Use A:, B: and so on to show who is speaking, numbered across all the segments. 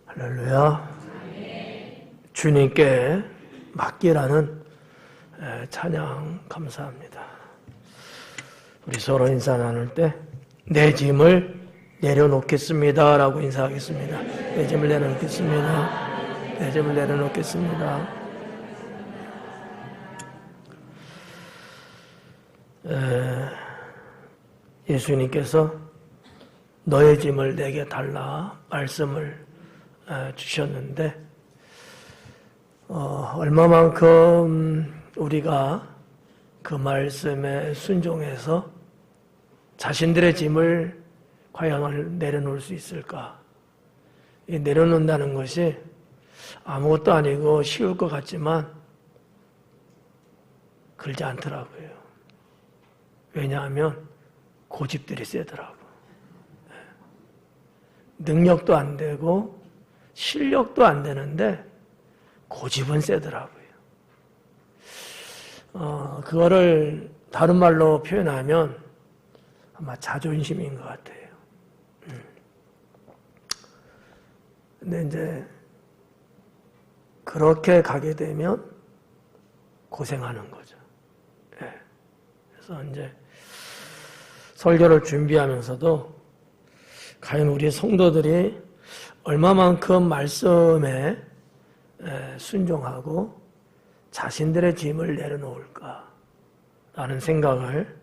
A: 할렐루야. 주님께 맡기라는 찬양 감사합니다. 우리 서로 인사 나눌 때 내 짐을 내려놓겠습니다 라고 인사하겠습니다. 내 짐을 내려놓겠습니다. 내 짐을 내려놓겠습니다. 예수님께서 너의 짐을 내게 달라 말씀을 주셨는데 얼마만큼 우리가 그 말씀에 순종해서 자신들의 짐을 과연 내려놓을 수 있을까? 내려놓는다는 것이 아무것도 아니고 쉬울 것 같지만 그러지 않더라고요. 왜냐하면 고집들이 세더라고. 능력도 안 되고 실력도 안 되는데 고집은 세더라고요. 그거를 다른 말로 표현하면 아마 자존심인 것 같아요. 근데 이제 그렇게 가게 되면 고생하는 거죠. 그래서 이제 설교를 준비하면서도 과연 우리 성도들이 얼마만큼 말씀에 순종하고 자신들의 짐을 내려놓을까라는 생각을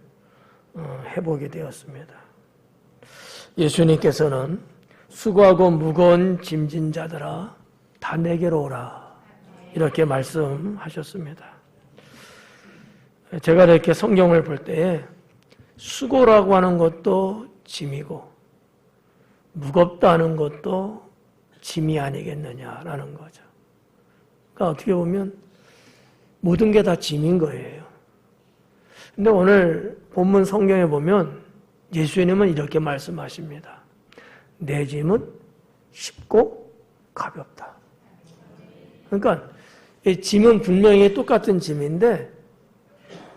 A: 해보게 되었습니다. 예수님께서는 수고하고 무거운 짐진 자들아 다 내게로 오라 이렇게 말씀하셨습니다. 제가 이렇게 성경을 볼 때에 수고라고 하는 것도 짐이고 무겁다는 것도 짐이 아니겠느냐라는 거죠. 그러니까 어떻게 보면 모든 게 다 짐인 거예요. 근데 오늘 본문 성경에 보면 예수님은 이렇게 말씀하십니다. 내 짐은 쉽고 가볍다. 그러니까 이 짐은 분명히 똑같은 짐인데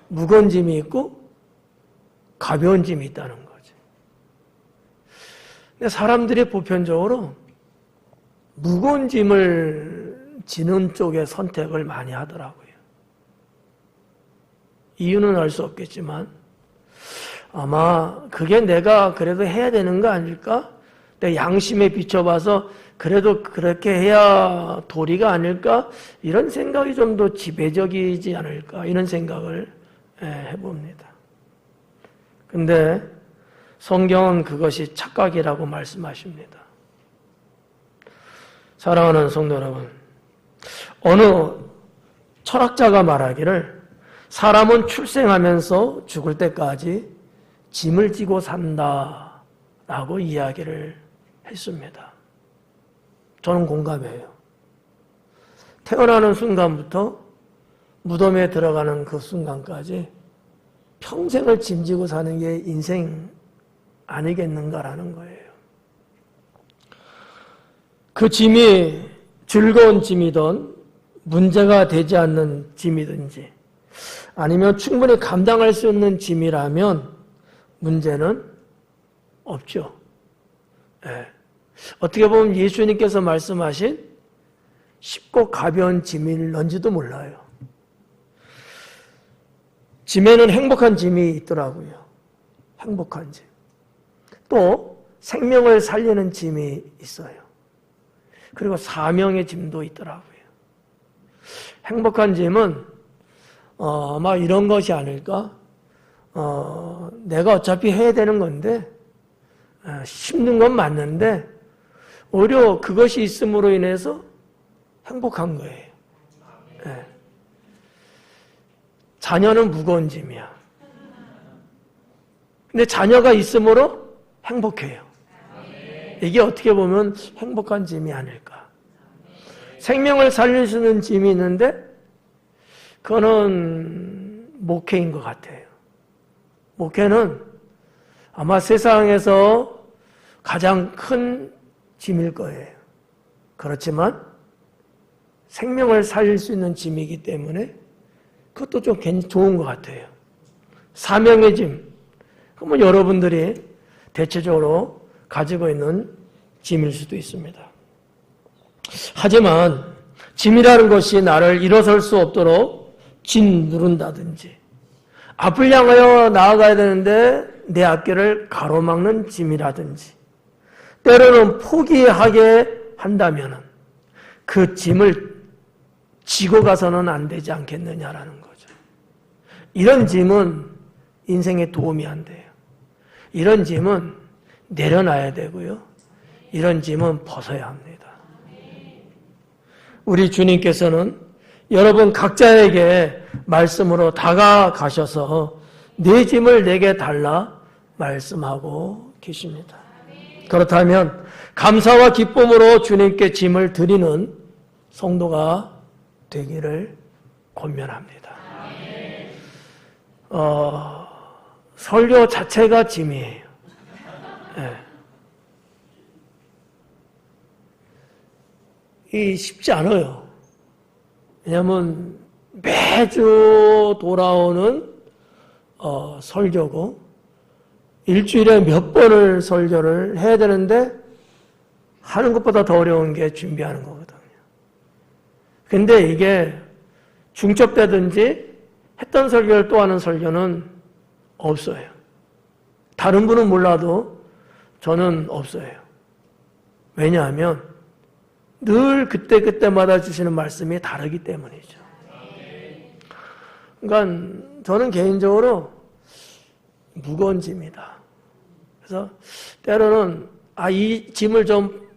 A: 무거운 짐이 있고 가벼운 짐이 있다는 거죠. 근데 사람들이 보편적으로 무거운 짐을 지는 쪽의 선택을 많이 하더라고요. 이유는 알 수 없겠지만 아마 그게 내가 그래도 해야 되는 거 아닐까? 내 양심에 비춰봐서 그래도 그렇게 해야 도리가 아닐까? 이런 생각이 좀 더 지배적이지 않을까? 이런 생각을 해봅니다. 근데 성경은 그것이 착각이라고 말씀하십니다. 사랑하는 성도 여러분, 어느 철학자가 말하기를 사람은 출생하면서 죽을 때까지 짐을 지고 산다라고 이야기를 했습니다. 저는 공감해요. 태어나는 순간부터 무덤에 들어가는 그 순간까지 평생을 짐지고 사는 게 인생 아니겠는가라는 거예요. 그 짐이 즐거운 짐이든 문제가 되지 않는 짐이든지 아니면 충분히 감당할 수 있는 짐이라면 문제는 없죠. 어떻게 보면 예수님께서 말씀하신 쉽고 가벼운 짐일런지도 몰라요. 짐에는 행복한 짐이 있더라고요. 행복한 짐. 또 생명을 살리는 짐이 있어요. 그리고 사명의 짐도 있더라고요. 행복한 짐은 아마 이런 것이 아닐까? 내가 어차피 해야 되는 건데 힘든 건 맞는데 오히려 그것이 있음으로 인해서 행복한 거예요. 자녀는 무거운 짐이야. 근데 자녀가 있음으로 행복해요. 이게 어떻게 보면 행복한 짐이 아닐까. 생명을 살릴 수 있는 짐이 있는데 그거는 목회인 것 같아요. 목회는 아마 세상에서 가장 큰 짐일 거예요. 그렇지만 생명을 살릴 수 있는 짐이기 때문에 그것도 좀 좋은 것 같아요. 사명의 짐. 그러면 여러분들이 대체적으로 가지고 있는 짐일 수도 있습니다. 하지만 짐이라는 것이 나를 일어설 수 없도록 짓누른다든지, 앞을 향하여 나아가야 되는데 내 앞길을 가로막는 짐이라든지, 때로는 포기하게 한다면 그 짐을 지고 가서는 안 되지 않겠느냐라는 거죠. 이런 짐은 인생에 도움이 안 돼요. 이런 짐은 내려놔야 되고요. 이런 짐은 벗어야 합니다. 우리 주님께서는 여러분 각자에게 말씀으로 다가가셔서 네 짐을 내게 달라 말씀하고 계십니다. 그렇다면 감사와 기쁨으로 주님께 짐을 드리는 성도가 되기를 권면합니다. 설교 자체가 짐이에요. 네. 이 쉽지 않아요. 왜냐하면 매주 돌아오는 설교고 일주일에 몇 번을 설교를 해야 되는데 하는 것보다 더 어려운 게 준비하는 거거든요. 근데 이게 중첩되든지 했던 설교를 또 하는 설교는 없어요. 다른 분은 몰라도 저는 없어요. 왜냐하면 늘 그때그때마다 주시는 말씀이 다르기 때문이죠. 그러니까 저는 개인적으로 무거운 짐이다. 그래서 때로는 이 짐을 좀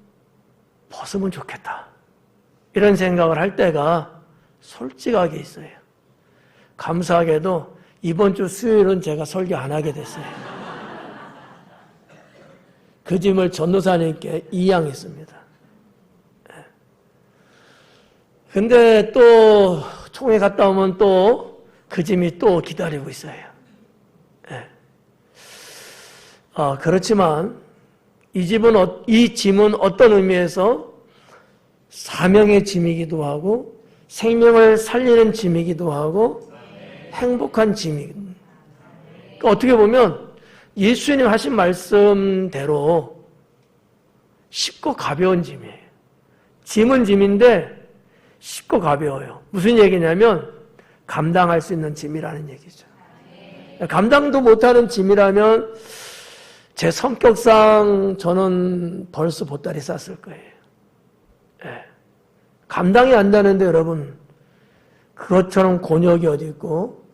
A: 벗으면 좋겠다. 이런 생각을 할 때가 솔직하게 있어요. 감사하게도 이번 주 수요일은 제가 설교 안 하게 됐어요. 그 짐을 전도사님께 이양했습니다. 근데 또 총회 갔다 오면 또 그 짐이 또 기다리고 있어요. 그렇지만 이 짐은 어떤 의미에서 사명의 짐이기도 하고 생명을 살리는 짐이기도 하고 행복한 짐이기도 합니다. 그러니까 어떻게 보면 예수님 하신 말씀대로 쉽고 가벼운 짐이에요. 짐은 짐인데 쉽고 가벼워요. 무슨 얘기냐면 감당할 수 있는 짐이라는 얘기죠. 감당도 못하는 짐이라면 제 성격상 저는 벌써 보따리 쌌을 거예요. 감당이 안 되는데 여러분 그것처럼 곤욕이 어디 있고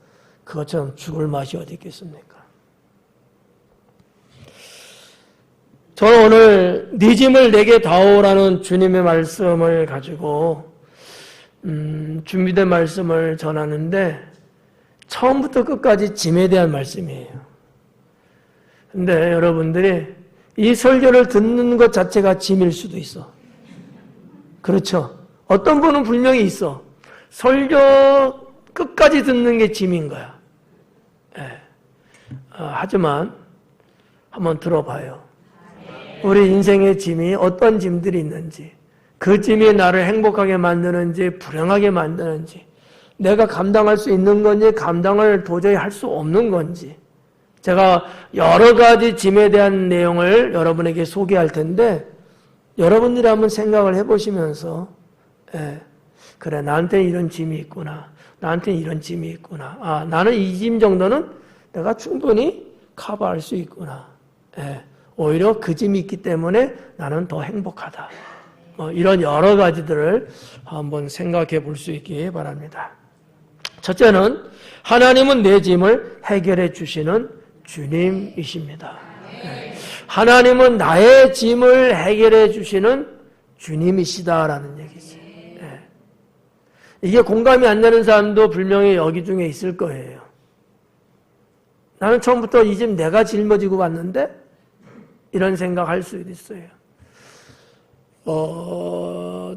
A: 그것처럼 죽을 맛이 어디 있겠습니까? 저는 오늘 네 짐을 내게 다오라는 주님의 말씀을 가지고 준비된 말씀을 전하는데 처음부터 끝까지 짐에 대한 말씀이에요. 근데 여러분들이 이 설교를 듣는 것 자체가 짐일 수도 있어. 그렇죠? 어떤 분은 분명히 있어. 설교 끝까지 듣는 게 짐인 거야. 하지만 한번 들어봐요. 우리 인생의 짐이 어떤 짐들이 있는지, 그 짐이 나를 행복하게 만드는지 불행하게 만드는지, 내가 감당할 수 있는 건지 감당을 도저히 할 수 없는 건지, 제가 여러 가지 짐에 대한 내용을 여러분에게 소개할 텐데 여러분들이 한번 생각을 해보시면서 그래 나한테 이런 짐이 있구나, 나한테 이런 짐이 있구나, 나는 이 짐 정도는 내가 충분히 커버할 수 있구나, 오히려 그 짐이 있기 때문에 나는 더 행복하다, 이런 여러 가지들을 한번 생각해 볼 수 있기 바랍니다. 첫째는 하나님은 내 짐을 해결해 주시는 주님이십니다. 하나님은 나의 짐을 해결해 주시는 주님이시다라는 얘기죠. 이게 공감이 안 되는 사람도 분명히 여기 중에 있을 거예요. 나는 처음부터 이 짐 내가 짊어지고 왔는데 이런 생각할 수도 있어요.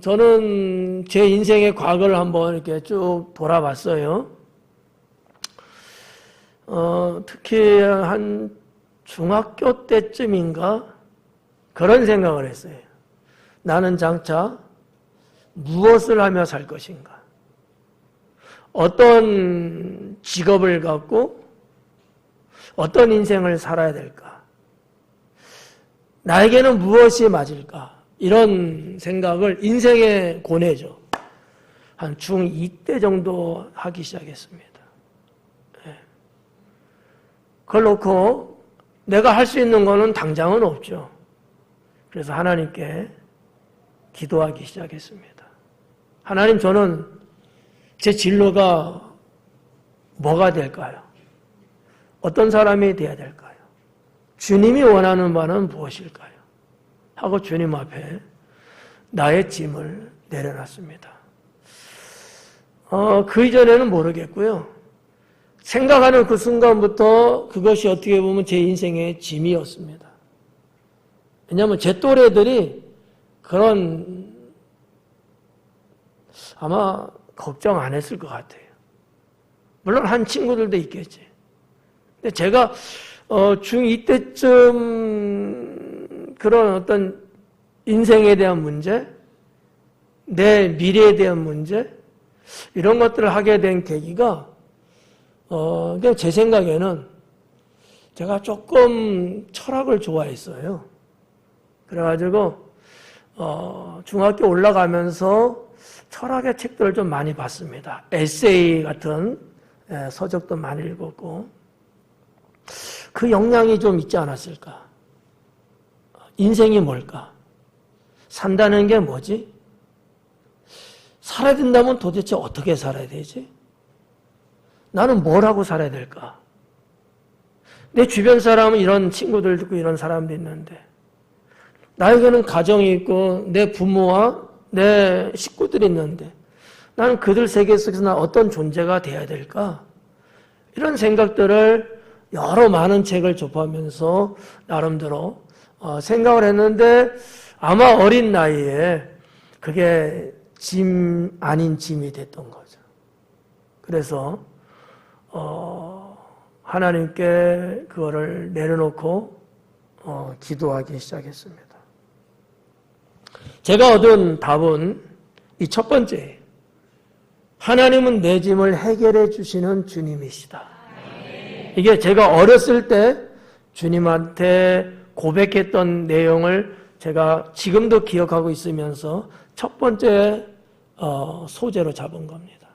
A: 저는 제 인생의 과거를 한번 이렇게 쭉 돌아봤어요. 특히 한 중학교 때쯤인가 그런 생각을 했어요. 나는 장차 무엇을 하며 살 것인가? 어떤 직업을 갖고 어떤 인생을 살아야 될까? 나에게는 무엇이 맞을까? 이런 생각을 인생의 고뇌죠. 한 중2 때 정도 하기 시작했습니다. 그걸 놓고 내가 할 수 있는 거는 당장은 없죠. 그래서 하나님께 기도하기 시작했습니다. 하나님, 저는 제 진로가 뭐가 될까요? 어떤 사람이 돼야 될까요? 주님이 원하는 바는 무엇일까요? 하고 주님 앞에 나의 짐을 내려놨습니다. 그 이전에는 모르겠고요. 생각하는 그 순간부터 그것이 어떻게 보면 제 인생의 짐이었습니다. 왜냐하면 제 또래들이 그런 아마 걱정 안 했을 것 같아요. 물론 한 친구들도 있겠지. 근데 제가 중2 때쯤 그런 어떤 인생에 대한 문제, 내 미래에 대한 문제, 이런 것들을 하게 된 계기가 그냥 제 생각에는 제가 조금 철학을 좋아했어요. 그래가지고 중학교 올라가면서 철학의 책들을 좀 많이 봤습니다. 에세이 같은 서적도 많이 읽었고 그 역량이 좀 있지 않았을까? 인생이 뭘까? 산다는 게 뭐지? 살아야 된다면 도대체 어떻게 살아야 되지? 나는 뭘 하고 살아야 될까? 내 주변 사람은 이런 친구들도 있고 이런 사람도 있는데 나에게는 가정이 있고 내 부모와 내 식구들이 있는데 나는 그들 세계 속에서 나 어떤 존재가 돼야 될까? 이런 생각들을 여러 많은 책을 접하면서 나름대로 생각을 했는데 아마 어린 나이에 그게 짐 아닌 짐이 됐던 거죠. 그래서 하나님께 그거를 내려놓고 기도하기 시작했습니다. 제가 얻은 답은 이 첫 번째예요. 하나님은 내 짐을 해결해 주시는 주님이시다. 이게 제가 어렸을 때 주님한테 고백했던 내용을 제가 지금도 기억하고 있으면서 첫 번째 소재로 잡은 겁니다.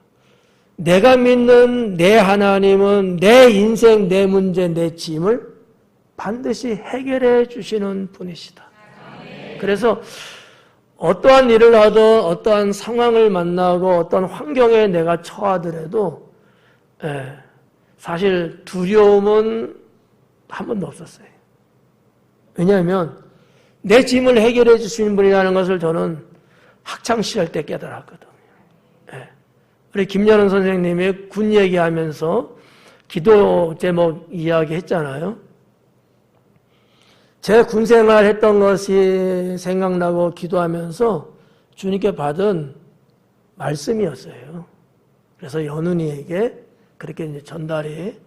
A: 내가 믿는 내 하나님은 내 인생, 내 문제, 내 짐을 반드시 해결해 주시는 분이시다. 그래서 어떠한 일을 하든 어떠한 상황을 만나고 어떤 환경에 내가 처하더라도 사실 두려움은 한 번도 없었어요. 왜냐하면 내 짐을 해결해 주시는 분이라는 것을 저는 학창시절 때 깨달았거든요. 우리 김연은 선생님이 군 얘기하면서 기도 제목 이야기했잖아요. 제 군생활 했던 것이 생각나고 기도하면서 주님께 받은 말씀이었어요. 그래서 연훈이에게 그렇게 이제 전달이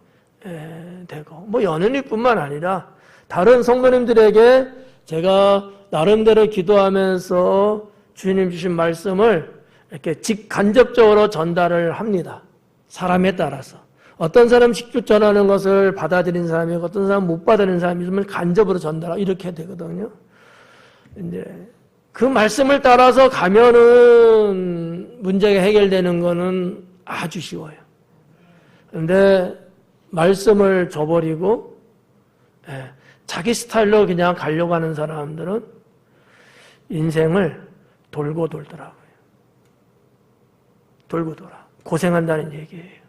A: 되고, 뭐 연훈이뿐만 아니라 다른 성도님들에게 제가 나름대로 기도하면서 주님 주신 말씀을 이렇게 직간접적으로 전달을 합니다. 사람에 따라서. 어떤 사람 직접 전하는 것을 받아들이는 사람이 있고 어떤 사람 못 받아들이는 사람이 있으면 간접으로 전달하고 이렇게 되거든요. 이제 그 말씀을 따라서 가면은 문제가 해결되는 거는 아주 쉬워요. 그런데 말씀을 저버리고 자기 스타일로 그냥 가려고 하는 사람들은 인생을 돌고 돌더라고요. 돌고 돌아. 고생한다는 얘기예요.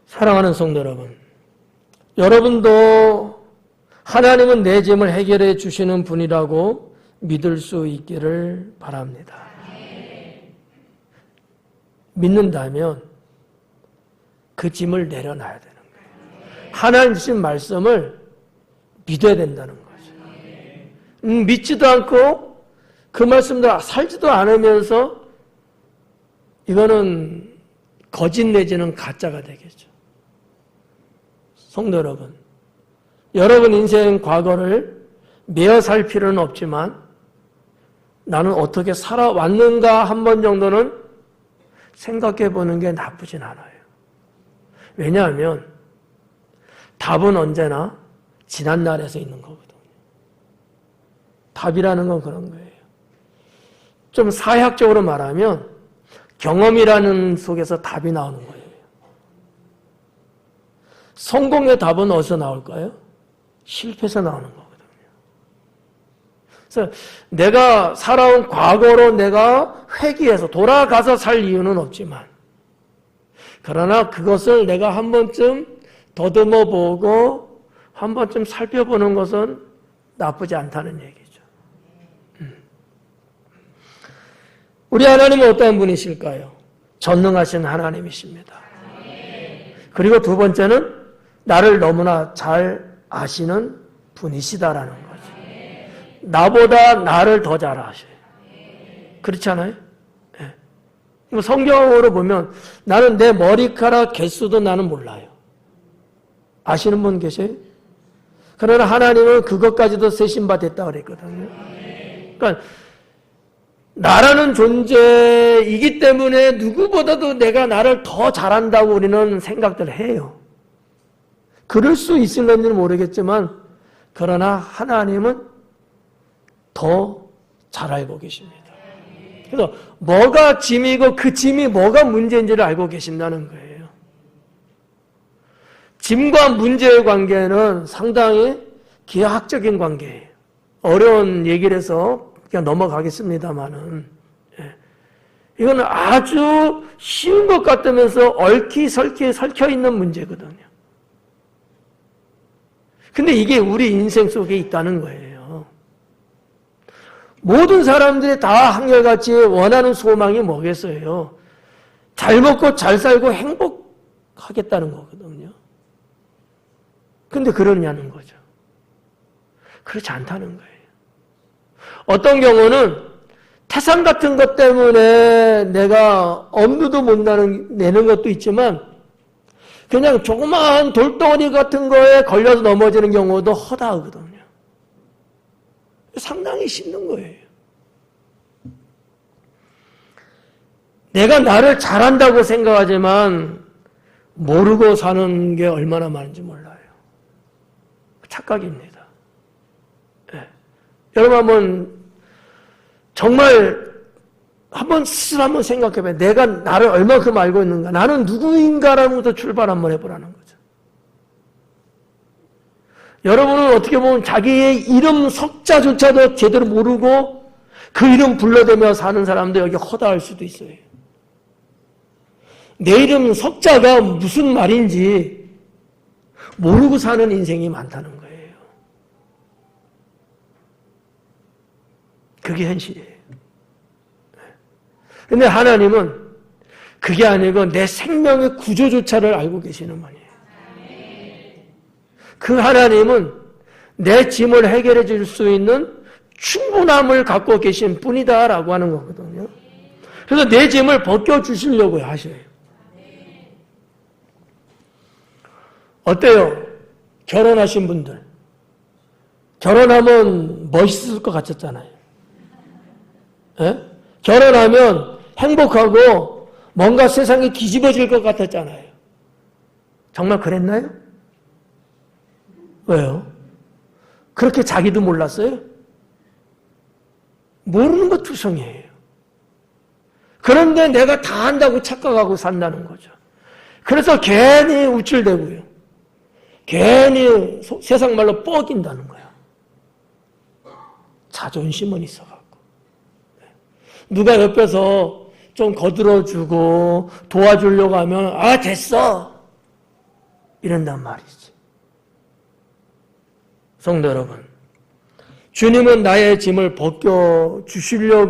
A: 사랑하는 성도 여러분, 여러분도 하나님은 내 짐을 해결해 주시는 분이라고 믿을 수 있기를 바랍니다. 믿는다면 그 짐을 내려놔야 되는 거예요. 하나님 주신 말씀을 믿어야 된다는 거죠. 믿지도 않고 그 말씀도 살지도 않으면서 이거는 거짓 내지는 가짜가 되겠죠. 성도 여러분, 여러분 인생 과거를 매어 살 필요는 없지만 나는 어떻게 살아왔는가 한 번 정도는 생각해 보는 게 나쁘진 않아요. 왜냐하면 답은 언제나 지난 날에서 있는 거거든요. 답이라는 건 그런 거예요. 좀 사학적으로 말하면 경험이라는 속에서 답이 나오는 거예요. 성공의 답은 어디서 나올까요? 실패에서 나오는 거거든요. 그래서 내가 살아온 과거로 내가 회귀해서 돌아가서 살 이유는 없지만, 그러나 그것을 내가 한 번쯤 더듬어 보고 한 번쯤 살펴보는 것은 나쁘지 않다는 얘기죠. 우리 하나님은 어떤 분이실까요? 전능하신 하나님이십니다. 그리고 두 번째는 나를 너무나 잘 아시는 분이시다라는 거죠. 나보다 나를 더 잘 아셔요. 그렇지 않아요? 네. 성경으로 보면 나는 내 머리카락 개수도 나는 몰라요. 아시는 분 계세요? 그러나 하나님은 그것까지도 세신 바 됐다 그랬거든요. 그러니까 나라는 존재이기 때문에 누구보다도 내가 나를 더 잘한다고 우리는 생각들 해요. 그럴 수 있을는지는 모르겠지만, 그러나 하나님은 더 잘 알고 계십니다. 그래서 뭐가 짐이고 그 짐이 뭐가 문제인지를 알고 계신다는 거예요. 짐과 문제의 관계는 상당히 기하학적인 관계예요. 어려운 얘기를 해서 그냥 넘어가겠습니다만은, 이거는 아주 쉬운 것 같으면서 얽히설키 설켜 있는 문제거든요. 근데 이게 우리 인생 속에 있다는 거예요. 모든 사람들이 다 한결같이 원하는 소망이 뭐겠어요? 잘 먹고 잘 살고 행복하겠다는 거거든요. 근데 그러냐는 거죠. 그렇지 않다는 거예요. 어떤 경우는 태산 같은 것 때문에 내가 엄두도 못 내는 것도 있지만, 그냥 조그마한 돌덩어리 같은 거에 걸려서 넘어지는 경우도 허다하거든요. 상당히 힘든 거예요. 내가 나를 잘한다고 생각하지만 모르고 사는 게 얼마나 많은지 몰라요. 착각입니다. 네. 여러분 한번 정말 한번 스스로 한번 생각해봐요. 내가 나를 얼마큼 알고 있는가? 나는 누구인가라는 것부터 출발 한번 해보라는 거죠. 여러분은 어떻게 보면 자기의 이름 석자조차도 제대로 모르고 그 이름 불러대며 사는 사람도 여기 허다할 수도 있어요. 내 이름 석자가 무슨 말인지 모르고 사는 인생이 많다는 거예요. 그게 현실이에요. 근데 하나님은 그게 아니고 내 생명의 구조조차를 알고 계시는 분이에요. 그 하나님은 내 짐을 해결해 줄 수 있는 충분함을 갖고 계신 분이다라고 하는 거거든요. 그래서 내 짐을 벗겨주시려고 하셔요. 어때요? 결혼하신 분들. 결혼하면 멋있을 것 같았잖아요. 예? 결혼하면 행복하고 뭔가 세상이 뒤집어질 것 같았잖아요. 정말 그랬나요? 왜요? 그렇게 자기도 몰랐어요? 모르는 것 투성이에요. 그런데 내가 다 한다고 착각하고 산다는 거죠. 그래서 괜히 우쭐대고요. 괜히 세상 말로 뻐긴다는 거야. 자존심은 있어갖고. 누가 옆에서 좀 거들어주고 도와주려고 하면 아 됐어 이런단 말이지. 성도 여러분, 주님은 나의 짐을 벗겨주시려고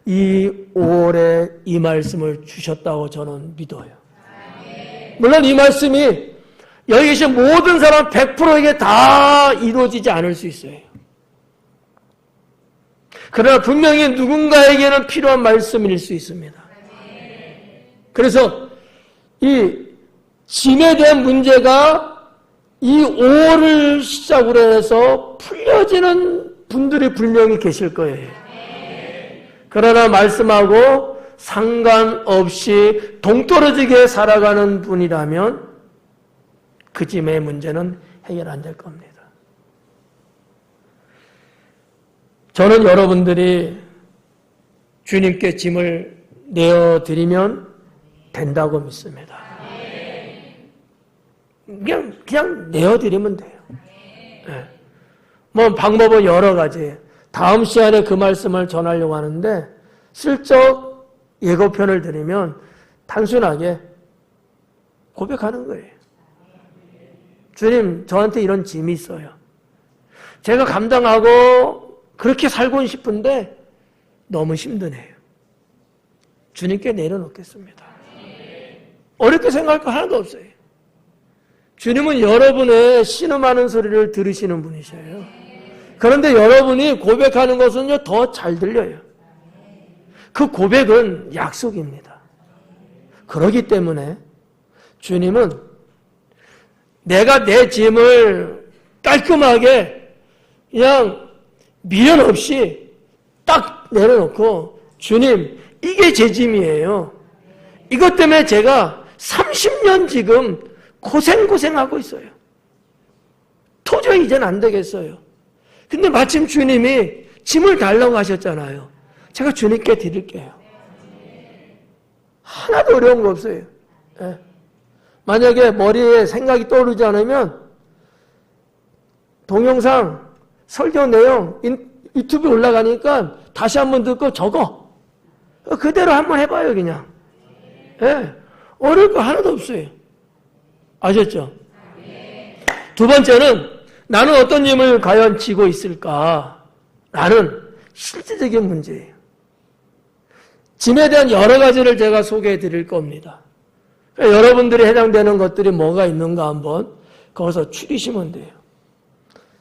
A: 이 5월에 이 말씀을 주셨다고 저는 믿어요. 물론 이 말씀이 여기 계신 모든 사람 100%에게 다 이루어지지 않을 수 있어요. 그러나 분명히 누군가에게는 필요한 말씀일 수 있습니다. 그래서 이 짐에 대한 문제가 이 5월을 시작으로 해서 풀려지는 분들이 분명히 계실 거예요. 그러나 말씀하고 상관없이 동떨어지게 살아가는 분이라면 그 짐의 문제는 해결 안 될 겁니다. 저는 여러분들이 주님께 짐을 내어드리면 된다고 믿습니다. 그냥 내어드리면 돼요. 네. 뭐 방법은 여러 가지. 다음 시간에 그 말씀을 전하려고 하는데 슬쩍 예고편을 드리면 단순하게 고백하는 거예요. 주님, 저한테 이런 짐이 있어요. 제가 감당하고 그렇게 살고 싶은데 너무 힘드네요. 주님께 내려놓겠습니다. 어렵게 생각할 거 하나도 없어요. 주님은 여러분의 신음하는 소리를 들으시는 분이셔요. 그런데 여러분이 고백하는 것은요, 더 잘 들려요. 그 고백은 약속입니다. 그렇기 때문에 주님은 내가 내 짐을 깔끔하게 그냥 미련 없이 딱 내려놓고 주님, 이게 제 짐이에요. 이것 때문에 제가 30년 지금 고생하고 있어요. 도저히 이제는 안 되겠어요. 근데 마침 주님이 짐을 달라고 하셨잖아요. 제가 주님께 드릴게요. 하나도 어려운 거 없어요. 네. 만약에 머리에 생각이 떠오르지 않으면 동영상 설교 내용 유튜브에 올라가니까 다시 한번 듣고 적어. 그대로 한번 해봐요, 그냥. 네. 어려울 거 하나도 없어요. 아셨죠? 두 번째는 나는 어떤 짐을 과연 지고 있을까? 라는 실질적인 문제예요. 짐에 대한 여러 가지를 제가 소개해 드릴 겁니다. 그러니까 여러분들이 해당되는 것들이 뭐가 있는가 한번 거기서 추리시면 돼요.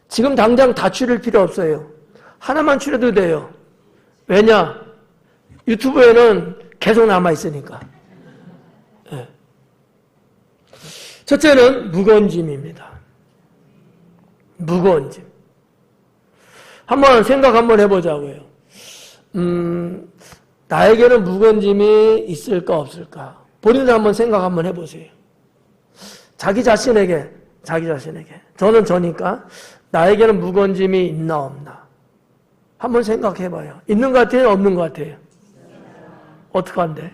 A: 지금 당장 다 추릴 필요 없어요. 하나만 추려도 돼요. 왜냐? 유튜브에는 계속 남아있으니까. 네. 첫째는 무거운 짐입니다. 무거운 짐. 한번 생각 한번 해보자고요. 나에게는 무거운 짐이 있을까 없을까? 본인도 한번 생각 한번 해보세요. 자기 자신에게 저는 저니까 나에게는 무거운 짐이 있나 없나? 한번 생각해봐요. 있는 것 같아요? 없는 것 같아요? 어떡한데?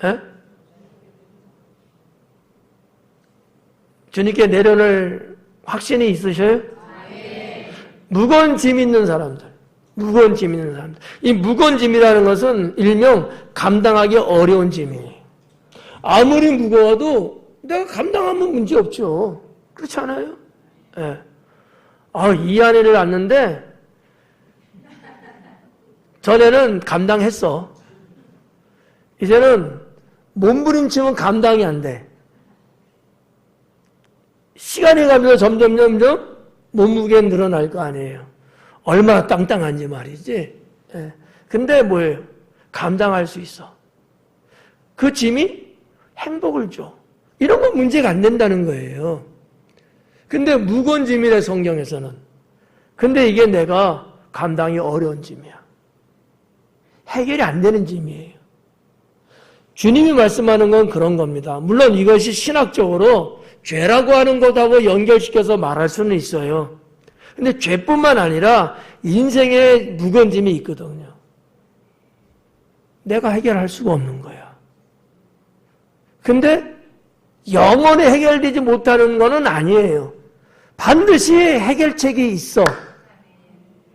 A: 에? 주님께 내려놓을 확신이 있으셔요? 무거운 짐 있는 사람들. 이 무거운 짐이라는 것은 일명 감당하기 어려운 짐이에요. 아무리 무거워도 내가 감당하면 문제 없죠. 그렇지 않아요? 예. 이 안에를 왔는데 전에는 감당했어. 이제는 몸부림치면 감당이 안 돼. 시간이 가면서 점점 몸무게가 늘어날 거 아니에요. 얼마나 땅땅한지 말이지. 예. 근데 뭐예요? 감당할 수 있어. 그 짐이 행복을 줘. 이런 건 문제가 안 된다는 거예요. 근데 무거운 짐이래, 성경에서는. 근데 이게 내가 감당이 어려운 짐이야. 해결이 안 되는 짐이에요. 주님이 말씀하는 건 그런 겁니다. 물론 이것이 신학적으로 죄라고 하는 것하고 연결시켜서 말할 수는 있어요. 근데 죄뿐만 아니라 인생에 무거운 짐이 있거든요. 내가 해결할 수가 없는 거야. 근데 영원히 해결되지 못하는 거는 아니에요. 반드시 해결책이 있어.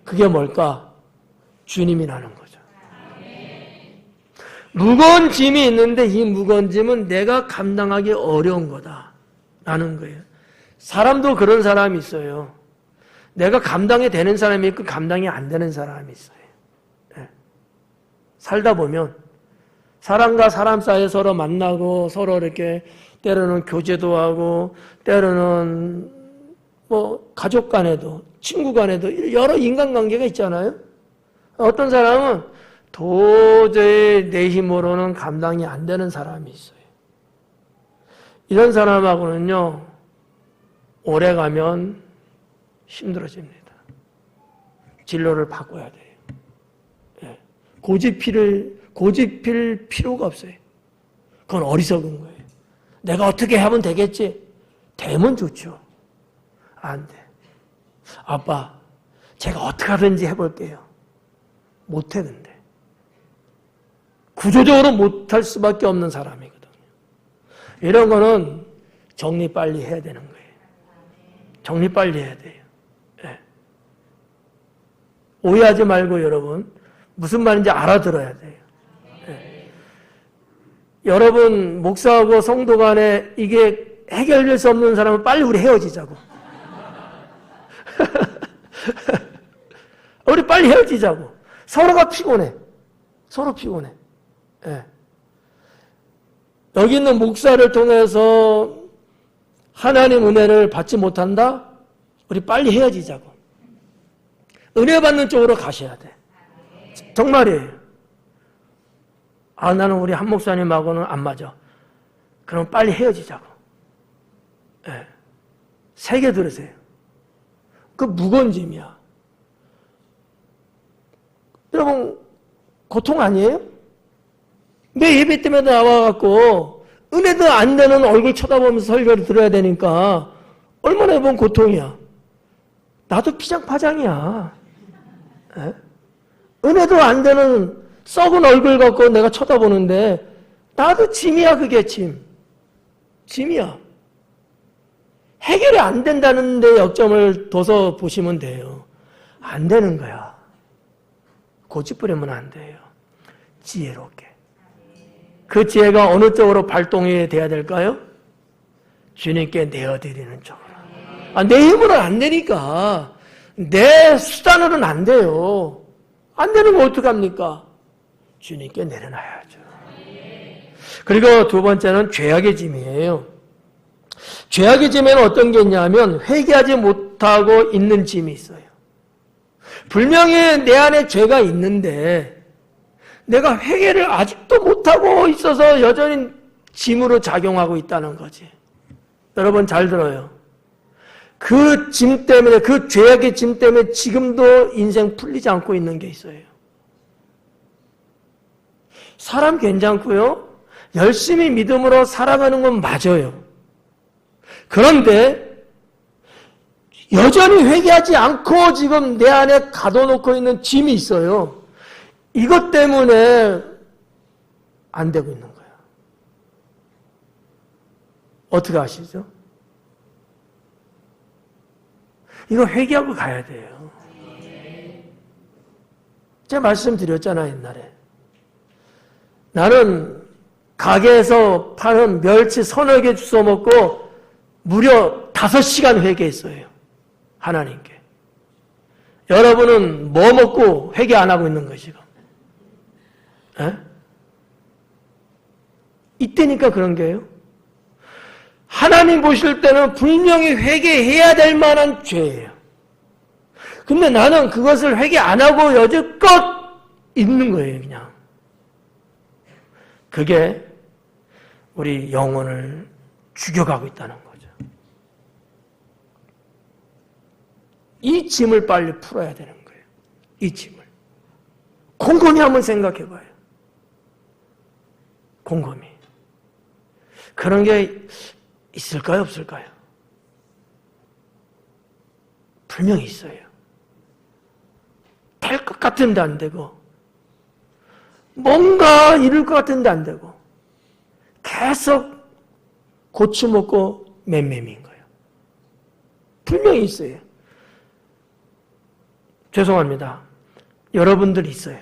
A: 그게 뭘까? 주님이라는 거죠. 무거운 짐이 있는데 이 무거운 짐은 내가 감당하기 어려운 거다라는 거예요. 사람도 그런 사람이 있어요. 내가 감당이 되는 사람이 있고 감당이 안 되는 사람이 있어요. 네. 살다 보면 사람과 사람 사이에 서로 만나고 서로 이렇게 때로는 교제도 하고 때로는 뭐 가족 간에도 친구 간에도 여러 인간관계가 있잖아요. 어떤 사람은 도저히 내 힘으로는 감당이 안 되는 사람이 있어요. 이런 사람하고는요, 오래 가면 힘들어집니다. 진로를 바꿔야 돼요. 예. 고집필 필요가 없어요. 그건 어리석은 거예요. 내가 어떻게 하면 되겠지? 되면 좋죠. 안 돼. 아빠, 제가 어떻게 하든지 해볼게요. 못해 근데. 구조적으로 못할 수밖에 없는 사람이거든요. 이런 거는 정리 빨리 해야 되는 거예요. 정리 빨리 해야 돼요. 네. 오해하지 말고 여러분 무슨 말인지 알아들어야 돼요. 네. 여러분 목사하고 성도 간에 이게 해결될 수 없는 사람은 빨리 우리 헤어지자고. 우리 빨리 헤어지자고. 서로가 피곤해. 서로 피곤해. 네. 여기 있는 목사를 통해서 하나님 은혜를 받지 못한다? 우리 빨리 헤어지자고. 은혜 받는 쪽으로 가셔야 돼. 정말이에요. 나는 우리 한 목사님하고는 안 맞아. 그럼 빨리 헤어지자고. 네. 세게 들으세요. 그 무거운 짐이야. 여러분, 고통 아니에요? 내 예배 때마다 나와갖고 은혜도 안 되는 얼굴 쳐다보면서 설교를 들어야 되니까 얼마나 이번 고통이야. 나도 피장파장이야. 에? 은혜도 안 되는 썩은 얼굴 갖고 내가 쳐다보는데 나도 짐이야. 그게 짐이야. 해결이 안 된다는 데 역점을 둬서 보시면 돼요. 안 되는 거야. 고집부리면 안 돼요. 지혜롭게. 그 지혜가 어느 쪽으로 발동이 돼야 될까요? 주님께 내어드리는 쪽으로. 내 힘으로는 안 되니까. 내 수단으로는 안 돼요. 안 되는 거 어떡합니까? 주님께 내려놔야죠. 그리고 두 번째는 죄악의 짐이에요. 죄악의 짐에는 어떤 게 있냐면 회개하지 못하고 있는 짐이 있어요. 분명히 내 안에 죄가 있는데 내가 회개를 아직도 못하고 있어서 여전히 짐으로 작용하고 있다는 거지. 여러분 잘 들어요. 그 짐 때문에, 그 죄악의 짐 때문에 지금도 인생 풀리지 않고 있는 게 있어요. 사람 괜찮고요. 열심히 믿음으로 살아가는 건 맞아요. 그런데 여전히 회개하지 않고 지금 내 안에 가둬놓고 있는 짐이 있어요. 이것 때문에 안 되고 있는 거예요. 어떻게 아시죠? 이거 회개하고 가야 돼요. 제가 말씀드렸잖아요, 옛날에. 나는 가게에서 파는 멸치 서너 개 주워 먹고 무려 5시간 회개했어요. 하나님께. 여러분은 뭐 먹고 회개 안 하고 있는 거예요, 지금? 에? 이때니까 그런 게요. 하나님 보실 때는 분명히 회개해야 될 만한 죄예요. 근데 나는 그것을 회개 안 하고 여지껏 있는 거예요, 그냥. 그게 우리 영혼을 죽여가고 있다는 거죠. 이 짐을 빨리 풀어야 되는 거예요. 이 짐을. 곰곰이 한번 생각해 봐요. 곰곰이. 그런 게 있을까요? 없을까요? 분명히 있어요. 될 것 같은데 안 되고 뭔가 이룰 것 같은데 안 되고 계속 고추먹고 맴맴인 거예요. 분명히 있어요. 죄송합니다. 여러분들 있어요.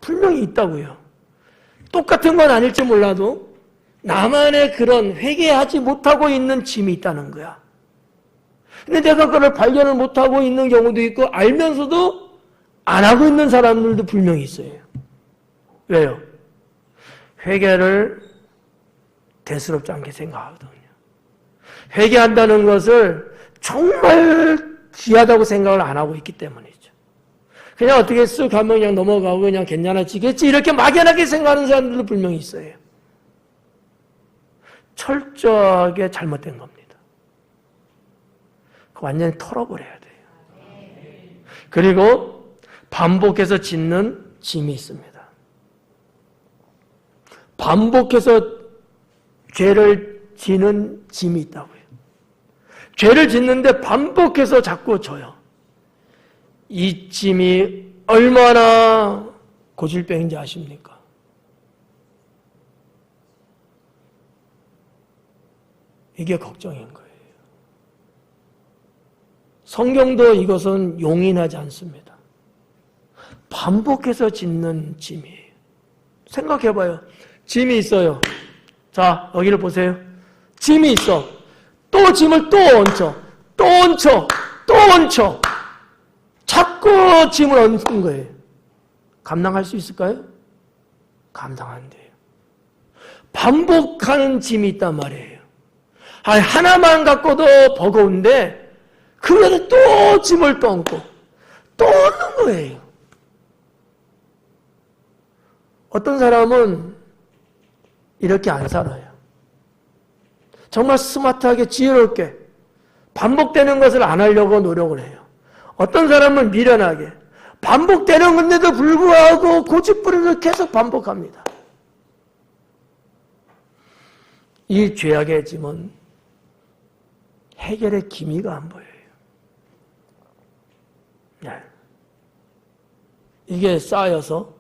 A: 분명히 있다고요. 똑같은 건 아닐지 몰라도 나만의 그런 회개하지 못하고 있는 짐이 있다는 거야. 근데 내가 그걸 발견을 못하고 있는 경우도 있고 알면서도 안 하고 있는 사람들도 분명히 있어요. 왜요? 회개를 대수롭지 않게 생각하거든요. 회개한다는 것을 정말 귀하다고 생각을 안 하고 있기 때문이죠. 그냥 어떻게 쓱 하면 그냥 넘어가고 그냥 괜찮아지겠지 이렇게 막연하게 생각하는 사람들도 분명히 있어요. 철저하게 잘못된 겁니다. 완전히 털어버려야 돼요. 그리고 반복해서 짓는 짐이 있습니다. 반복해서 죄를 지는 짐이 있다고요. 죄를 짓는데 반복해서 자꾸 져요. 이 짐이 얼마나 고질병인지 아십니까? 이게 걱정인 거예요. 성경도 이것은 용인하지 않습니다. 반복해서 짓는 짐이에요. 생각해봐요. 짐이 있어요. 자, 여기를 보세요. 짐이 있어. 또 짐을 또 얹혀. 또 얹혀. 또 얹혀. 자꾸 짐을 얹는 거예요. 감당할 수 있을까요? 감당 안 돼요. 반복하는 짐이 있단 말이에요. 하나만 갖고도 버거운데 그 외에도 또 짐을 또 얹고 또 얹는 거예요. 어떤 사람은 이렇게 안 살아요. 정말 스마트하게 지혜롭게 반복되는 것을 안 하려고 노력을 해요. 어떤 사람은 미련하게 반복되는 건데도 불구하고 고집부리를 계속 반복합니다. 이 죄악의 짐은 해결의 기미가 안 보여요. 네. 이게 쌓여서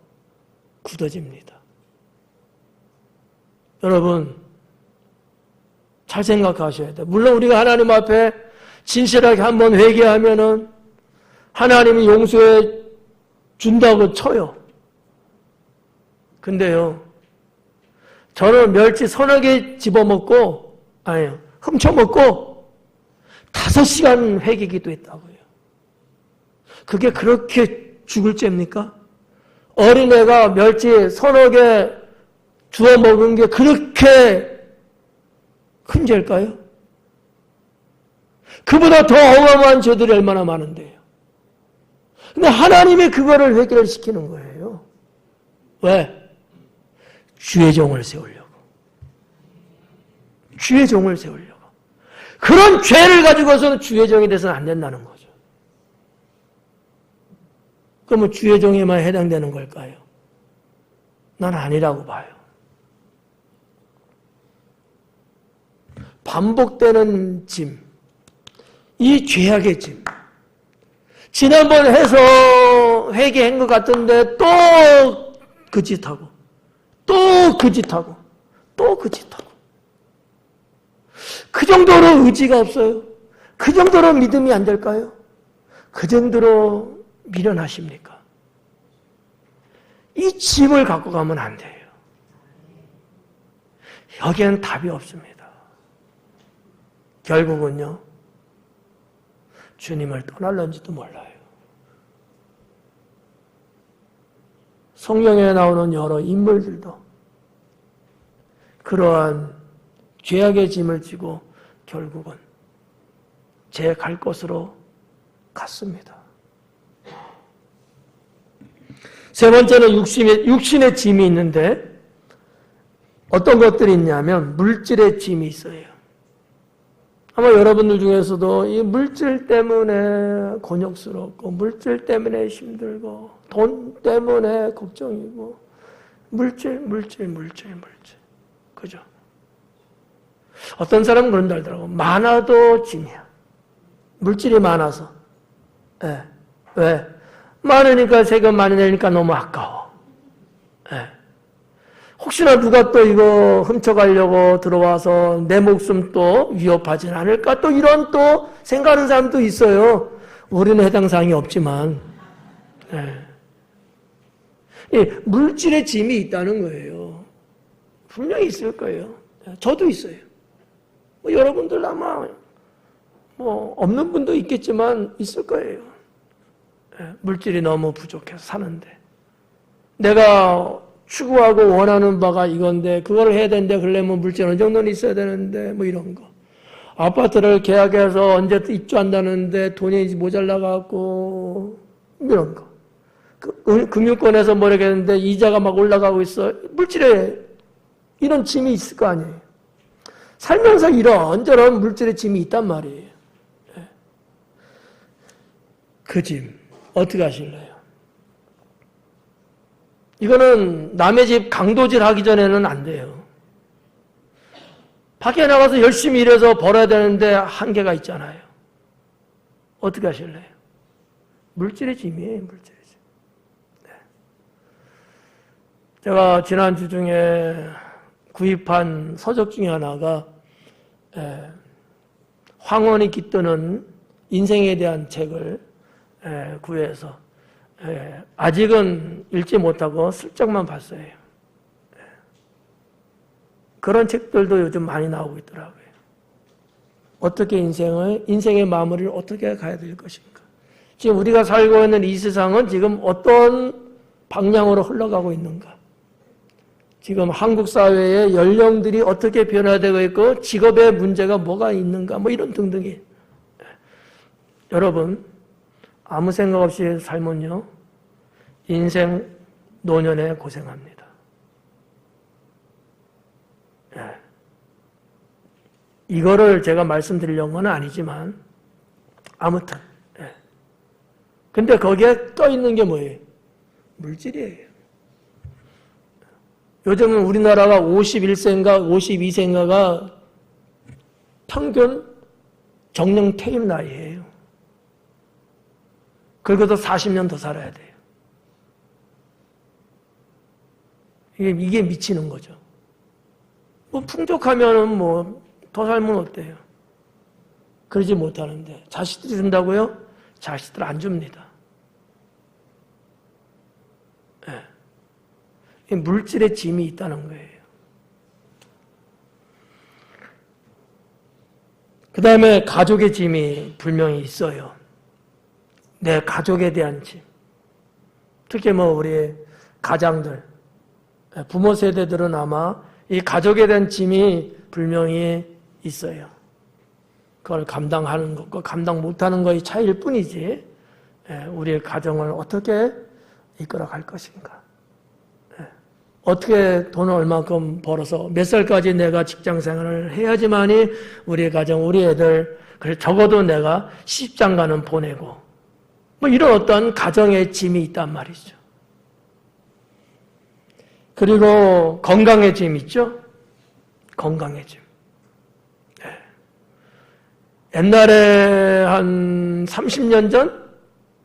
A: 굳어집니다. 여러분, 잘 생각하셔야 돼요. 물론 우리가 하나님 앞에 진실하게 한번 회개하면은 하나님이 용서해 준다고 쳐요. 근데요, 저는 멸치 서너 개 집어먹고, 아니요, 훔쳐먹고 5시간 회개 기도했다고요. 그게 그렇게 죽을 죄입니까? 어린애가 멸치 서너 개 주워 먹은 게 그렇게 큰 죄일까요? 그보다 더 어마어마한 죄들이 얼마나 많은데요. 근데 하나님이 그거를 해결시키는 거예요. 왜? 주의 종을 세우려고. 주의 종을 세우려고. 그런 죄를 가지고서는 주의 종이 돼서는 안 된다는 거죠. 그러면 주의 종에만 해당되는 걸까요? 난 아니라고 봐요. 반복되는 짐, 이 죄악의 짐. 지난번 해서 회개한 것 같은데 또 그 짓하고, 또 그 짓하고, 또 그 짓하고. 그 정도로 의지가 없어요? 그 정도로 믿음이 안 될까요? 그 정도로 미련하십니까? 이 짐을 갖고 가면 안 돼요. 여기에는 답이 없습니다. 결국은요, 주님을 떠날런지도 몰라요. 성경에 나오는 여러 인물들도 그러한 죄악의 짐을 지고 결국은 제 갈 곳으로 갔습니다. 세 번째는 육신의 짐이 있는데 어떤 것들이 있냐면 물질의 짐이 있어요. 아마 여러분들 중에서도 이 물질 때문에 곤욕스럽고 물질 때문에 힘들고 돈 때문에 걱정이고 물질. 그죠? 어떤 사람은 그런다 하더라고. 많아도 짐이야. 물질이 많아서. 네. 왜? 많으니까 세금 많이 내니까 너무 아까워. 네. 혹시나 누가 또 이거 훔쳐가려고 들어와서 내 목숨 또 위협하진 않을까? 또 이런 또 생각하는 사람도 있어요. 우리는 해당 사항이 없지만. 네. 물질의 짐이 있다는 거예요. 분명히 있을 거예요. 저도 있어요. 여러분들 아마 없는 분도 있겠지만 있을 거예요. 물질이 너무 부족해서 사는데. 내가 추구하고 원하는 바가 이건데 그걸 해야 되는데 그러려면 물질 어느 정도는 있어야 되는데 뭐 이런 거. 아파트를 계약해서 언제 입주한다는데 돈이 모자라갖고 이런 거. 금융권에서 뭐라겠는데 이자가 막 올라가고 있어. 물질에 이런 짐이 있을 거 아니에요. 살면서 이런저런 물질의 짐이 있단 말이에요. 그 짐 어떻게 하실래요? 이거는 남의 집 강도질 하기 전에는 안 돼요. 밖에 나가서 열심히 일해서 벌어야 되는데 한계가 있잖아요. 어떻게 하실래요? 물질의 짐이에요, 물질의 짐. 네. 제가 지난주 중에 구입한 서적 중에 하나가 황혼이 깃드는 인생에 대한 책을 구해서 아직은 읽지 못하고 슬쩍만 봤어요. 그런 책들도 요즘 많이 나오고 있더라고요. 어떻게 인생의 마무리를 어떻게 가야 될 것인가. 지금 우리가 살고 있는 이 세상은 지금 어떤 방향으로 흘러가고 있는가. 지금 한국 사회의 연령들이 어떻게 변화되고 있고 직업의 문제가 뭐가 있는가 뭐 이런 등등이. 여러분 아무 생각 없이 살면요 인생 노년에 고생합니다. 이거를 제가 말씀드리려는 건 아니지만 아무튼 근데 거기에 떠있는 게 뭐예요? 물질이에요. 요즘은 우리나라가 51세인가 52세인가가 평균 정년 퇴임 나이예요. 그리고도 40년 더 살아야 돼요. 이게 미치는 거죠. 뭐 풍족하면은 뭐 더 살면 어때요? 그러지 못하는데 자식들이 준다고요? 자식들 안 줍니다. 물질의 짐이 있다는 거예요. 그 다음에 가족의 짐이 분명히 있어요. 내 가족에 대한 짐. 특히 뭐 우리 가장들, 부모 세대들은 아마 이 가족에 대한 짐이 분명히 있어요. 그걸 감당하는 것과 감당 못하는 것의 차이일 뿐이지 우리의 가정을 어떻게 이끌어갈 것인가. 어떻게 돈을 얼마큼 벌어서 몇 살까지 내가 직장생활을 해야지만이 우리 가정, 우리 애들 적어도 내가 시집장가는 보내고 뭐 이런 어떤 가정의 짐이 있단 말이죠. 그리고 건강의 짐 있죠? 건강의 짐. 옛날에 한 30년 전?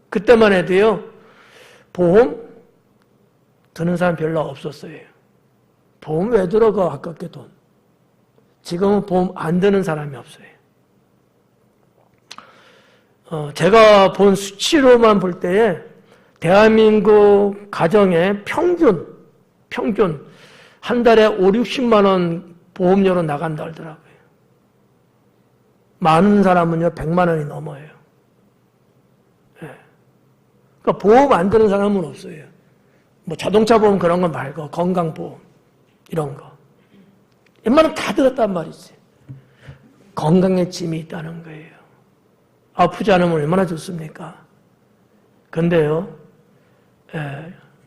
A: 그때만 해도요, 보험 드는 사람 별로 없었어요. 보험 왜 들어가, 아깝게 돈. 지금은 보험 안 드는 사람이 없어요. 제가 본 수치로만 볼 때에 대한민국 가정의 평균 한 달에 5, 60만 원 보험료로 나간다 하더라고요. 많은 사람은요 100만 원이 넘어요. 그러니까 보험 안 드는 사람은 없어요. 뭐 자동차 보험 그런 건 말고 건강보험 이런 거. 웬만하면 다 들었단 말이지. 건강에 짐이 있다는 거예요. 아프지 않으면 얼마나 좋습니까? 근데요,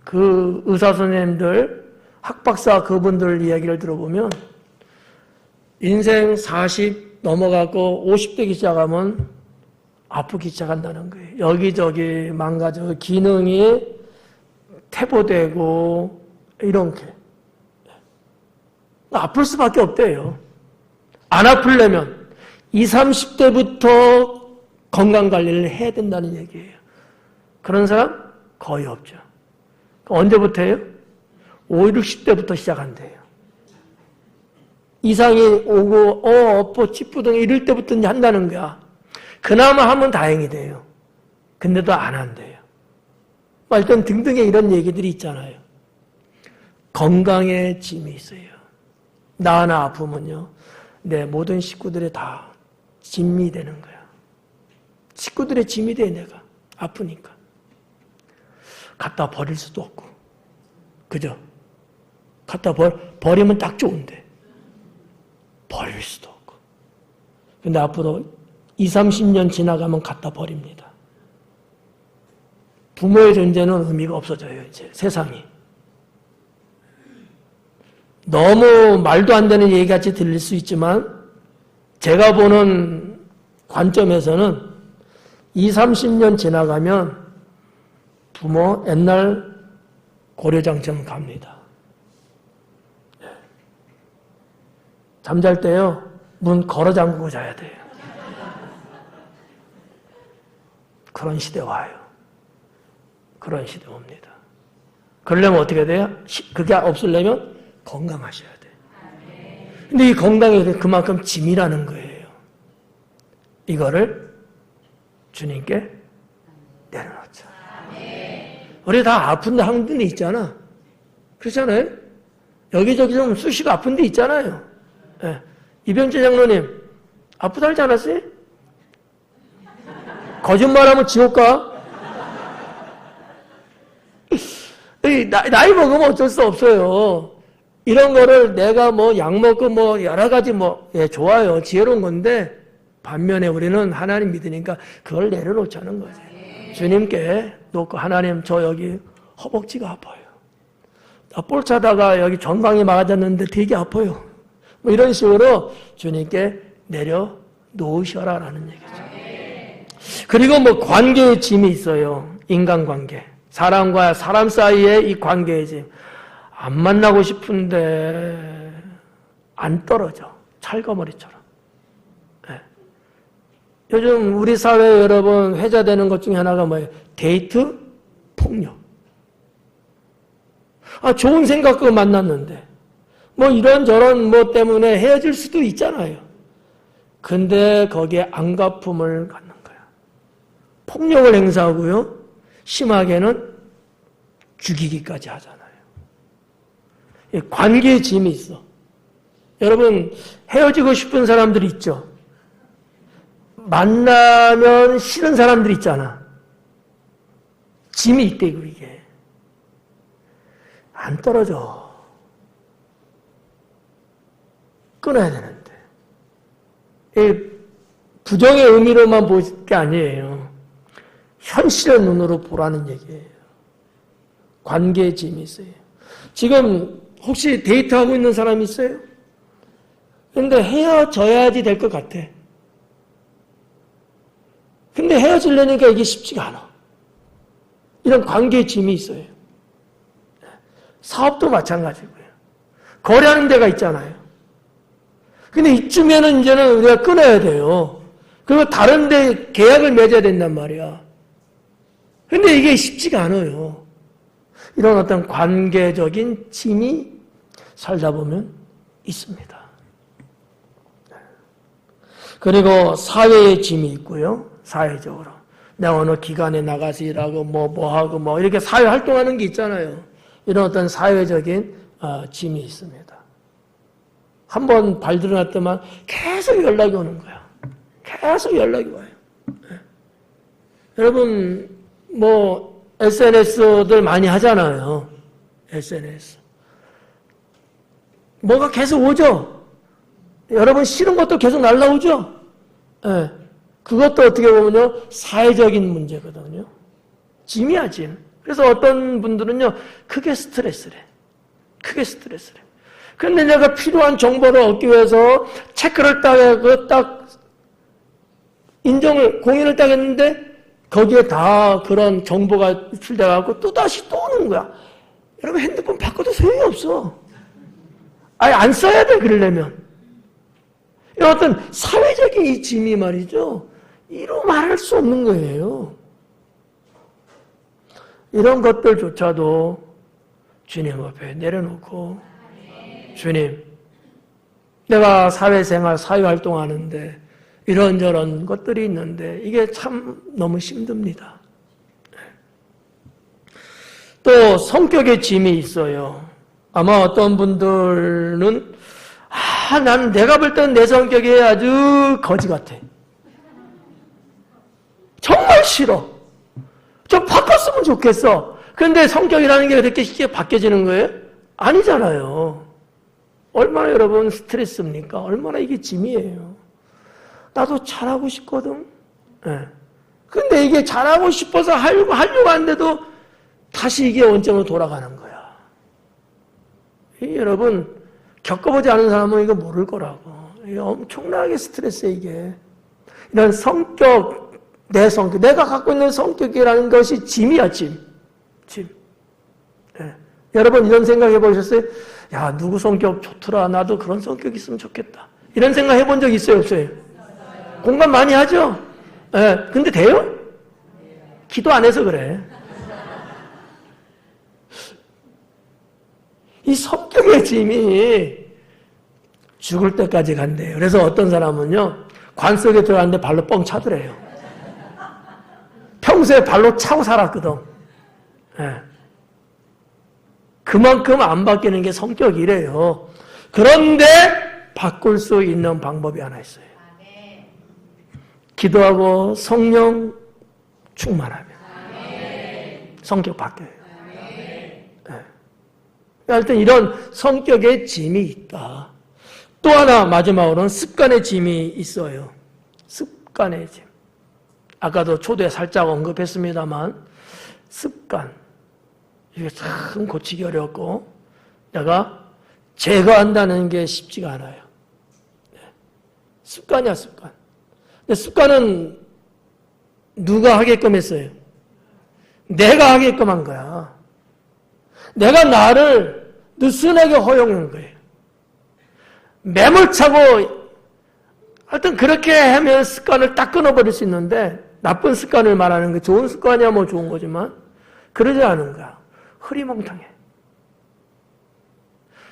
A: 그 의사 선생님들, 학박사 그분들 이야기를 들어보면 인생 40 넘어가고 50대기 시작하면 아프기 시작한다는 거예요. 여기저기 망가져 기능이 퇴보되고 이런 게. 아플 수밖에 없대요. 안 아플려면 20, 30대부터 건강관리를 해야 된다는 얘기예요. 그런 사람 거의 없죠. 언제부터예요? 5, 60대부터 시작한대요. 이상이 오고 엎어 찌뿌둥 이럴 때부터 이제 한다는 거야. 그나마 하면 다행이 돼요. 근데도 안 한대요. 일단 등등의 이런 얘기들이 있잖아요. 건강에 짐이 있어요. 나 하나 아프면요. 내 모든 식구들이 다 짐이 되는 거야. 식구들의 짐이 돼 내가. 아프니까. 갖다 버릴 수도 없고. 그죠? 갖다 버리면 딱 좋은데. 버릴 수도 없고. 근데 앞으로 20, 30년 지나가면 갖다 버립니다. 부모의 존재는 의미가 없어져요, 이제 세상이. 너무 말도 안 되는 얘기같이 들릴 수 있지만 제가 보는 관점에서는 20, 30년 지나가면 부모 옛날 고려장처럼 갑니다. 잠잘 때요, 문 걸어 잠그고 자야 돼요. 그런 시대 와요. 그런 시대 옵니다. 그러려면 어떻게 돼요? 그게 없으려면 건강하셔야 돼요. 근데 이 건강이 그만큼 짐이라는 거예요. 이거를 주님께 내려놓자. 우리 다 아픈데 한 데 있잖아. 그렇잖아요? 여기저기 좀 쑤시고 아픈 데 있잖아요. 네. 이병재 장로님, 아프다 하지 않았어요? 거짓말하면 지옥 가? 나이 먹으면 어쩔 수 없어요. 이런 거를 내가 뭐 약 먹고 뭐 여러 가지 예, 좋아요. 지혜로운 건데, 반면에 우리는 하나님 믿으니까 그걸 내려놓자는 거죠. 주님께 놓고, 하나님, 저 여기 허벅지가 아파요. 나 볼 차다가 여기 전방에 맞았는데 되게 아파요. 뭐 이런 식으로 주님께 내려놓으셔라라는 얘기죠. 그리고 뭐 관계의 짐이 있어요. 인간관계. 사람과 사람 사이의 이 관계의 짐. 안 만나고 싶은데 안 떨어져. 찰거머리처럼. 네. 요즘 우리 사회에 여러분 회자되는 것 중에 하나가 뭐예요? 데이트 폭력. 좋은 생각으로 만났는데 뭐 이런저런 뭐 때문에 헤어질 수도 있잖아요. 근데 거기에 안갚음을 갖는 거야. 폭력을 행사하고요. 심하게는 죽이기까지 하잖아요. 관계의 짐이 있어. 여러분 헤어지고 싶은 사람들이 있죠. 만나면 싫은 사람들이 있잖아. 짐이 있대고 이게. 안 떨어져. 끊어야 되는데. 이 부정의 의미로만 볼 게 아니에요. 현실의 눈으로 보라는 얘기예요. 관계의 짐이 있어요. 지금 혹시 데이트하고 있는 사람이 있어요? 근데 헤어져야지 될 것 같아. 근데 헤어지려니까 이게 쉽지가 않아. 이런 관계의 짐이 있어요. 사업도 마찬가지고요. 거래하는 데가 있잖아요. 근데 이쯤에는 이제는 우리가 끊어야 돼요. 그리고 다른 데 계약을 맺어야 된단 말이야. 근데 이게 쉽지가 않아요. 이런 어떤 관계적인 짐이 살다 보면 있습니다. 그리고 사회의 짐이 있고요. 사회적으로. 내가 어느 기관에 나가서 일하고 뭐하고 이렇게 사회 활동하는 게 있잖아요. 이런 어떤 사회적인 짐이 있습니다. 한번 발 들여놨더만 계속 연락이 오는 거야. 계속 연락이 와요. 네. 여러분 뭐 SNS들 많이 하잖아요. SNS. 뭐가 계속 오죠? 여러분 싫은 것도 계속 날라오죠? 네. 그것도 어떻게 보면요 사회적인 문제거든요. 짐이야 짐. 그래서 어떤 분들은요, 크게 스트레스래. 크게 스트레스래. 그런데 내가 필요한 정보를 얻기 위해서 체크를 딱 공인을 딱 했는데, 거기에 다 그런 정보가 유출돼갖고 또다시 또 오는 거야. 여러분 핸드폰 바꿔도 소용이 없어. 아예 안 써야 돼, 그러려면. 이런 어떤 사회적인 이 짐이 말이죠. 이로 말할 수 없는 거예요. 이런 것들조차도 주님 앞에 내려놓고 주님, 내가 사회생활, 사회활동하는데 이런저런 것들이 있는데 이게 참 너무 힘듭니다. 또 성격의 짐이 있어요. 아마 어떤 분들은 난 내가 볼 땐 내 성격이 아주 거지 같아. 정말 싫어. 좀 바꿨으면 좋겠어. 그런데 성격이라는 게 그렇게 쉽게 바뀌어지는 거예요? 아니잖아요. 얼마나 여러분 스트레스입니까? 얼마나 이게 짐이에요. 나도 잘하고 싶거든. 네. 근데 이게 잘하고 싶어서 하려고 하는데도 다시 이게 원점으로 돌아가는 거야. 여러분 겪어보지 않은 사람은 이거 모를 거라고. 이게 엄청나게 스트레스에 이게. 이런 성격, 내 성격, 내가 갖고 있는 성격이라는 것이 짐이야, 짐. 네. 여러분 이런 생각 해보셨어요? 야, 누구 성격 좋더라. 나도 그런 성격 있으면 좋겠다. 이런 생각 해본 적 있어요, 없어요? 공감 많이 하죠? 네. 근데 돼요? 기도 안 해서 그래. 이 성격의 짐이 죽을 때까지 간대요. 그래서 어떤 사람은요, 관 속에 들어갔는데 발로 뻥 차더래요. 평소에 발로 차고 살았거든. 네. 그만큼 안 바뀌는 게 성격이래요. 그런데 바꿀 수 있는 방법이 하나 있어요. 기도하고 성령 충만하면 성격 바뀌어요. 네. 하여튼 이런 성격의 짐이 있다. 또 하나 마지막으로는 습관의 짐이 있어요. 습관의 짐. 아까도 초대에 살짝 언급했습니다만 습관. 이게 참 고치기 어렵고 내가 제거한다는 게 쉽지가 않아요. 네. 습관이야, 습관. 근데 습관은 누가 하게끔 했어요? 내가 하게끔 한 거야. 내가 나를 느슨하게 허용한 거예요. 매몰차고 하여튼 그렇게 하면 습관을 딱 끊어버릴 수 있는데 나쁜 습관을 말하는 게 좋은 습관이야 뭐 좋은 거지만 그러지 않은 거야. 흐리멍텅해.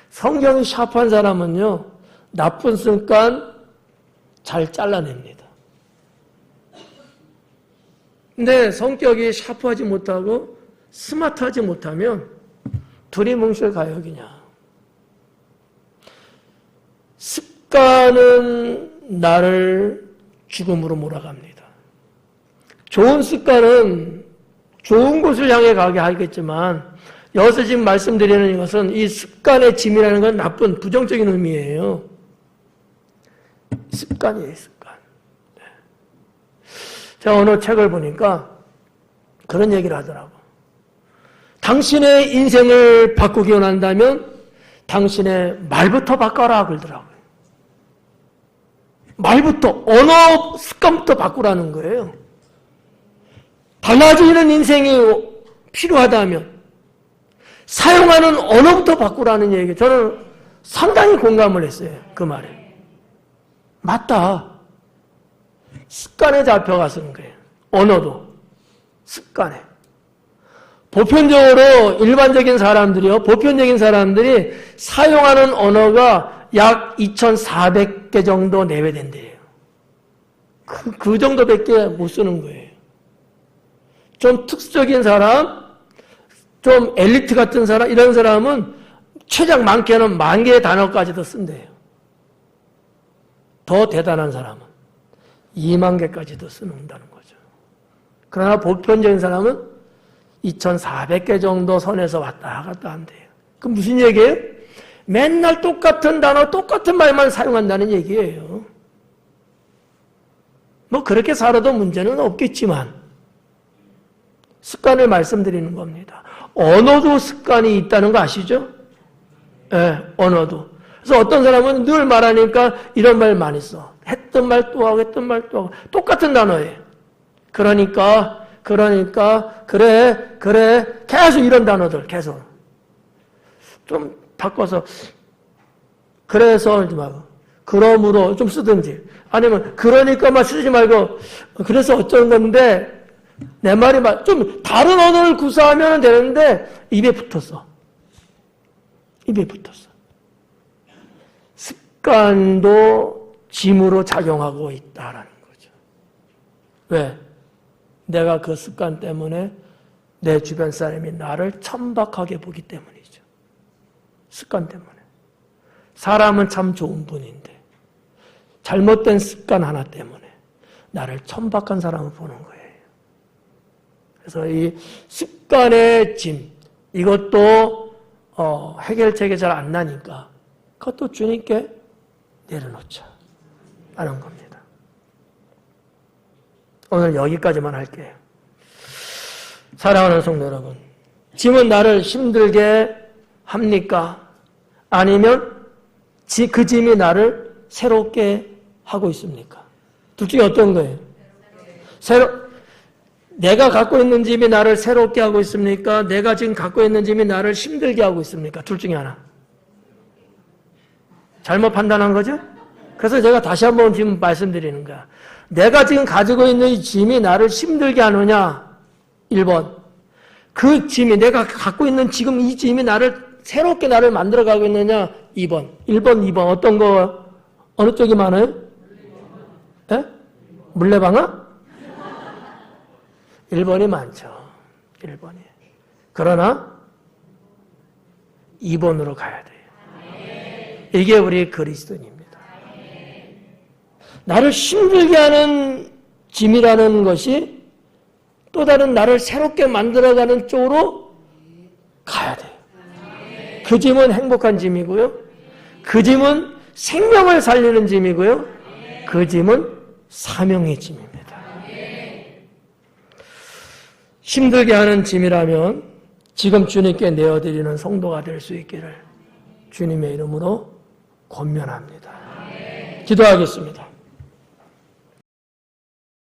A: 성경이 샤프한 사람은요, 나쁜 습관 잘 잘라냅니다. 근데 성격이 샤프하지 못하고 스마트하지 못하면 두리뭉실 가역이냐. 습관은 나를 죽음으로 몰아갑니다. 좋은 습관은 좋은 곳을 향해 가게 하겠지만 여기서 지금 말씀드리는 것은 이 습관의 짐이라는 건 나쁜 부정적인 의미예요. 습관이에요, 습관. 네. 제가 어느 책을 보니까 그런 얘기를 하더라고. 당신의 인생을 바꾸기 원한다면 당신의 말부터 바꿔라 그러더라고요. 말부터, 언어 습관부터 바꾸라는 거예요. 달라지는 인생이 필요하다면 사용하는 언어부터 바꾸라는 얘기. 저는 상당히 공감을 했어요. 그 말에. 맞다. 습관에 잡혀가서는 거예요. 언어도. 습관에. 보편적으로 일반적인 사람들이요. 보편적인 사람들이 사용하는 언어가 약 2,400개 정도 내외된대요. 그 정도밖에 못 쓰는 거예요. 좀 특수적인 사람, 좀 엘리트 같은 사람, 이런 사람은 최장 많게는 10,000개의 단어까지도 쓴대요. 더 대단한 사람은 20,000개까지도 쓰는다는 거죠. 그러나 보편적인 사람은 2,400개 정도 선에서 왔다 갔다 한대요. 그럼 무슨 얘기예요? 맨날 똑같은 단어, 똑같은 말만 사용한다는 얘기예요. 뭐 그렇게 살아도 문제는 없겠지만 습관을 말씀드리는 겁니다. 언어도 습관이 있다는 거 아시죠? 네, 언어도. 그래서 어떤 사람은 늘 말하니까 이런 말 많이 써. 했던 말 또 하고 했던 말 또 하고 똑같은 단어예요. 그러니까 그래 계속 이런 단어들 계속 좀 바꿔서 그래서 하지 말고 그러므로 좀 쓰든지 아니면 그러니까만 쓰지 말고 그래서 어쩌는 건데 내 말이 좀 다른 언어를 구사하면 되는데 입에 붙었어. 입에 붙었어. 습관도 짐으로 작용하고 있다라는 거죠. 왜? 내가 그 습관 때문에 내 주변 사람이 나를 천박하게 보기 때문이죠. 습관 때문에. 사람은 참 좋은 분인데 잘못된 습관 하나 때문에 나를 천박한 사람을 보는 거예요. 그래서 이 습관의 짐, 이것도 해결책이 잘 안 나니까 그것도 주님께 내려놓자 하는 겁니다. 오늘 여기까지만 할게요. 사랑하는 성도 여러분, 짐은 나를 힘들게 합니까? 아니면 그 짐이 나를 새롭게 하고 있습니까? 둘 중에 어떤 거예요? 내가 갖고 있는 짐이 나를 새롭게 하고 있습니까? 내가 지금 갖고 있는 짐이 나를 힘들게 하고 있습니까? 둘 중에 하나. 잘못 판단한 거죠? 그래서 제가 다시 한번 지금 말씀드리는 거야. 내가 지금 가지고 있는 이 짐이 나를 힘들게 하느냐? 1번. 그 짐이, 내가 갖고 있는 지금 이 짐이 나를 새롭게 나를 만들어가고 있느냐? 2번. 1번, 2번. 어떤 거, 어느 쪽이 많아요? 예? 물레방아? 1번이 많죠. 1번이. 그러나 2번으로 가야 돼요. 이게 우리 그리스도인입니다. 나를 힘들게 하는 짐이라는 것이 또 다른 나를 새롭게 만들어가는 쪽으로 가야 돼요. 그 짐은 행복한 짐이고요. 그 짐은 생명을 살리는 짐이고요. 그 짐은 사명의 짐입니다. 힘들게 하는 짐이라면 지금 주님께 내어드리는 성도가 될 수 있기를 주님의 이름으로 권면합니다. 기도하겠습니다.